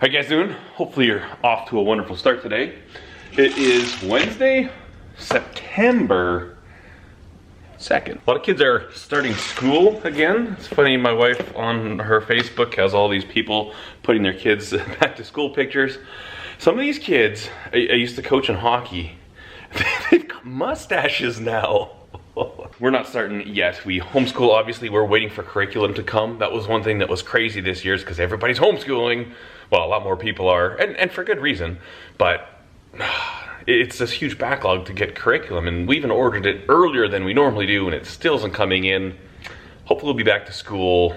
How you guys doing? Hopefully you're off to a wonderful start today. It is Wednesday, September 2nd. A lot of kids are starting school again. It's funny, my wife on her Facebook has all these people putting their kids back to school pictures. Some of these kids, I used to coach in hockey, they've got mustaches now. We're not starting yet. We homeschool, obviously. We're waiting for curriculum to come. That was one thing that was crazy this year, is because everybody's homeschooling. Well, a lot more people are, and for good reason. But it's this huge backlog to get curriculum, and we even ordered it earlier than we normally do, and it still isn't coming in. Hopefully we'll be back to school,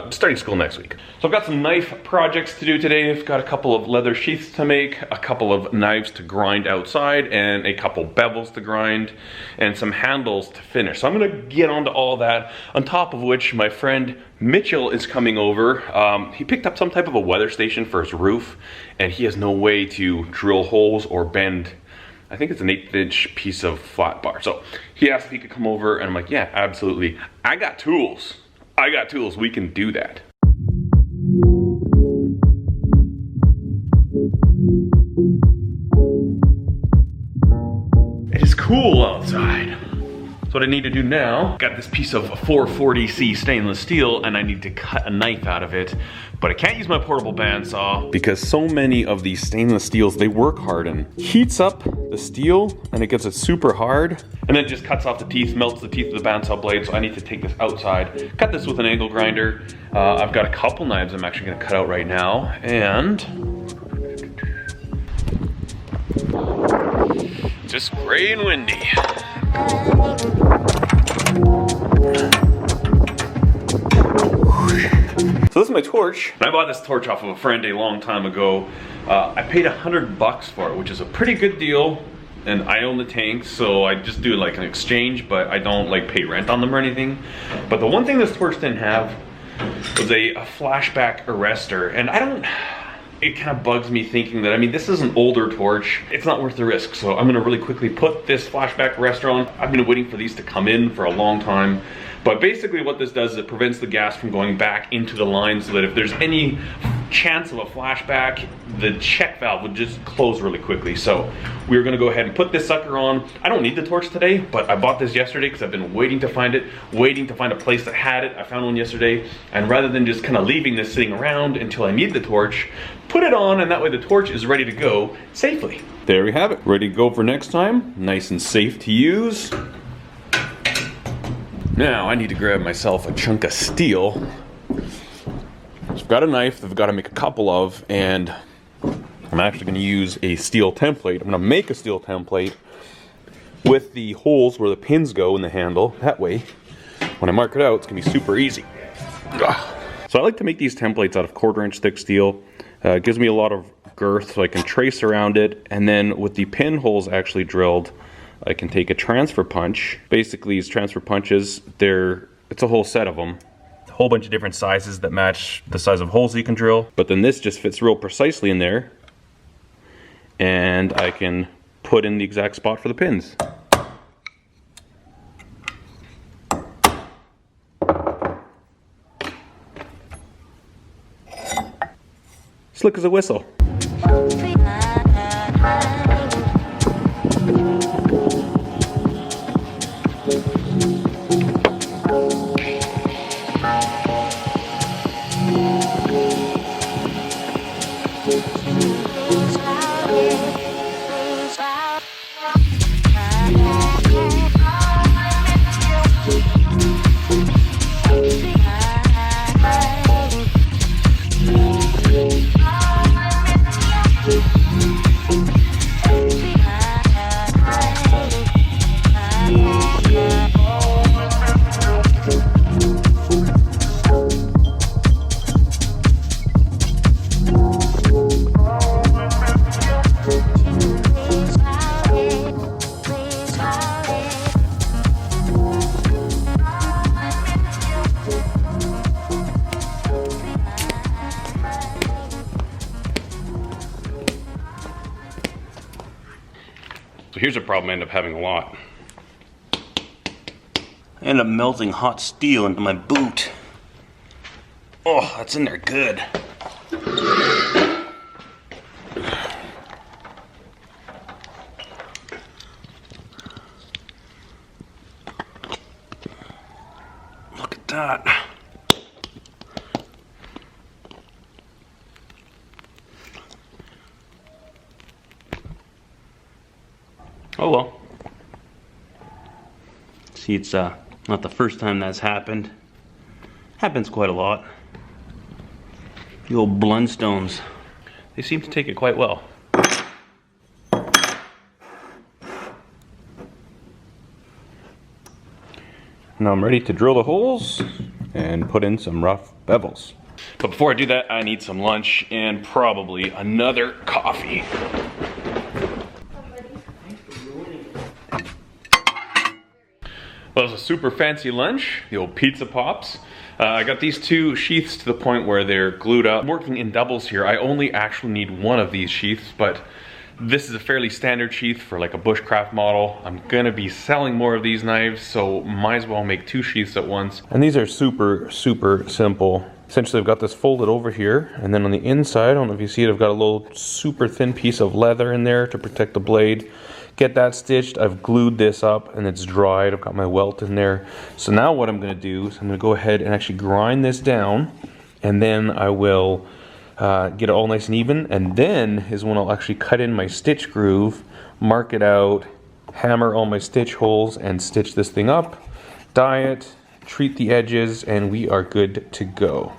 starting school next week. So I've got some knife projects to do today. I've got a couple of leather sheaths to make, a couple of knives to grind outside, and a couple bevels to grind, and some handles to finish. So I'm gonna get onto all that, on top of which my friend Mitchell is coming over. He picked up some type of a weather station for his roof, and he has no way to drill holes or bend, I think it's an 1/8" piece of flat bar. So he asked if he could come over, and I'm like, yeah, absolutely. I got tools, we can do that. It is cool outside. So what I need to do now, got this piece of 440C stainless steel, and I need to cut a knife out of it, but I can't use my portable bandsaw because so many of these stainless steels, they work harden. Heats up the steel and it gets it super hard, and then it just cuts off the teeth, melts the teeth of the bandsaw blade, so I need to take this outside, cut this with an angle grinder. I've got a couple knives I'm actually gonna cut out right now, and just gray and windy. So this is my torch. I bought this torch off of a friend a long time ago. I paid $100 for it, which is a pretty good deal. And I own the tanks, so I just do like an exchange, but I don't like pay rent on them or anything. But the one thing this torch didn't have was a flashback arrestor. And it kind of bugs me thinking that, I mean, this is an older torch. It's not worth the risk. So I'm gonna really quickly put this flashback arrestor on. I've been waiting for these to come in for a long time. But basically what this does is it prevents the gas from going back into the line, so that if there's any chance of a flashback, the check valve would just close really quickly. So we're gonna go ahead and put this sucker on. I don't need the torch today, but I bought this yesterday because I've been waiting to find it, waiting to find a place that had it. I found one yesterday, and rather than just kind of leaving this sitting around until I need the torch, put it on, and that way the torch is ready to go safely. There we have it, ready to go for next time. Nice and safe to use. Now I need to grab myself a chunk of steel. So I've got a knife that I've got to make a couple of, and I'm actually going to use a steel template. I'm going to make a steel template with the holes where the pins go in the handle. That way, when I mark it out, it's going to be super easy. So I like to make these templates out of 1/4" thick steel. It gives me a lot of girth so I can trace around it, and then with the pin holes actually drilled, I can take a transfer punch. Basically, these transfer punches, it's a whole set of them. A whole bunch of different sizes that match the size of holes that you can drill. But then this just fits real precisely in there. And I can put in the exact spot for the pins. Slick as a whistle. So here's a problem I end up having a lot. I end up melting hot steel into my boot. Oh, that's in there good. Oh well. See, it's not the first time that's happened. Happens quite a lot. The old Blundstones. They seem to take it quite well. Now I'm ready to drill the holes and put in some rough bevels. But before I do that, I need some lunch and probably another coffee. Well, it was a super fancy lunch, the old pizza pops. I got these two sheaths to the point where they're glued up. I'm working in doubles here. I only actually need one of these sheaths, but this is a fairly standard sheath for like a bushcraft model. I'm gonna be selling more of these knives, so might as well make two sheaths at once. And these are super, super simple. Essentially, I've got this folded over here, and then on the inside, I don't know if you see it, I've got a little super thin piece of leather in there to protect the blade. Get that stitched. I've glued this up and it's dried. I've got my welt in there. So now what I'm going to do is I'm going to go ahead and actually grind this down, and then I will get it all nice and even, and then is when I'll actually cut in my stitch groove, mark it out, hammer all my stitch holes, and stitch this thing up, dye it, treat the edges, and we are good to go.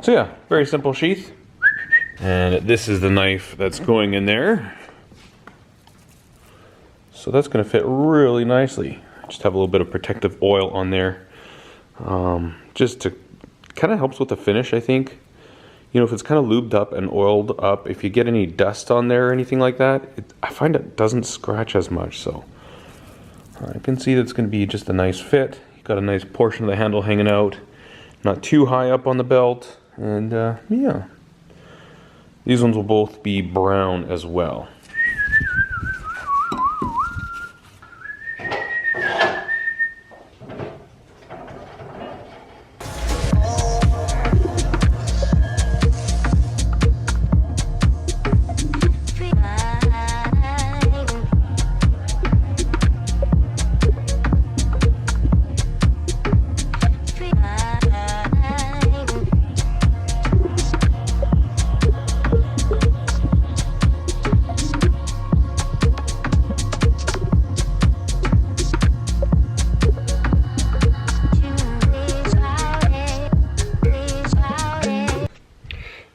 So yeah, very simple sheath. And this is the knife that's going in there. So that's going to fit really nicely. Just have a little bit of protective oil on there. Just to kind of helps with the finish, I think. You know, if it's kind of lubed up and oiled up, if you get any dust on there or anything like that, I find it doesn't scratch as much. So I can see that's going to be just a nice fit. You've got a nice portion of the handle hanging out. Not too high up on the belt. And yeah. These ones will both be brown as well.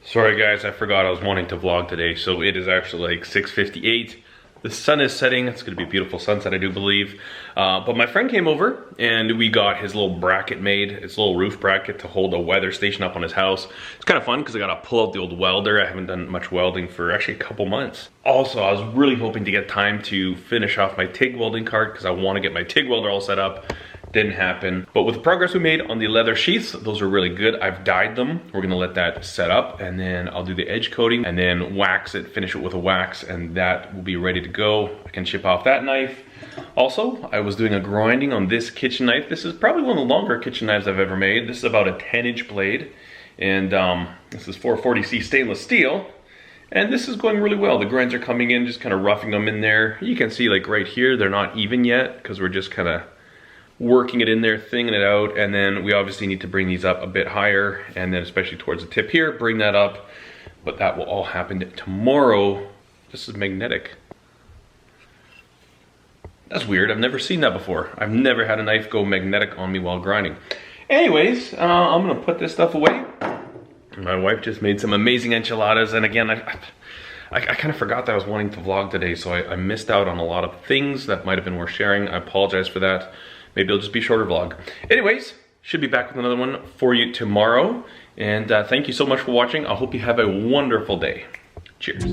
Sorry guys, I forgot I was wanting to vlog today, so it is actually like 6:58. The sun is setting. It's gonna be a beautiful sunset, I do believe. But my friend came over and we got his little bracket made, his little roof bracket to hold a weather station up on his house. It's kind of fun because I gotta pull out the old welder. I haven't done much welding for actually a couple months. Also, I was really hoping to get time to finish off my TIG welding cart because I want to get my TIG welder all set up. Didn't happen. But with the progress we made on the leather sheaths, those are really good. I've dyed them. We're gonna let that set up, and then I'll do the edge coating and then wax it, finish it with a wax, and that will be ready to go. I can ship off that knife. Also, I was doing a grinding on this kitchen knife. This is probably one of the longer kitchen knives I've ever made. This is about a 10-inch blade, and this is 440C stainless steel. And this is going really well. The grinds are coming in, just kind of roughing them in there. You can see like right here, they're not even yet because we're just kind of working it in there, thinning it out, and then we obviously need to bring these up a bit higher, and then especially towards the tip here, bring that up, but that will all happen tomorrow. This is magnetic. That's weird, I've never seen that before. I've never had a knife go magnetic on me while grinding. Anyways, I'm gonna put this stuff away. My wife just made some amazing enchiladas, and again, I kind of forgot that I was wanting to vlog today, so I missed out on a lot of things that might have been worth sharing. I apologize for that. Maybe it'll just be a shorter vlog. Anyways, should be back with another one for you tomorrow. And thank you so much for watching. I hope you have a wonderful day. Cheers.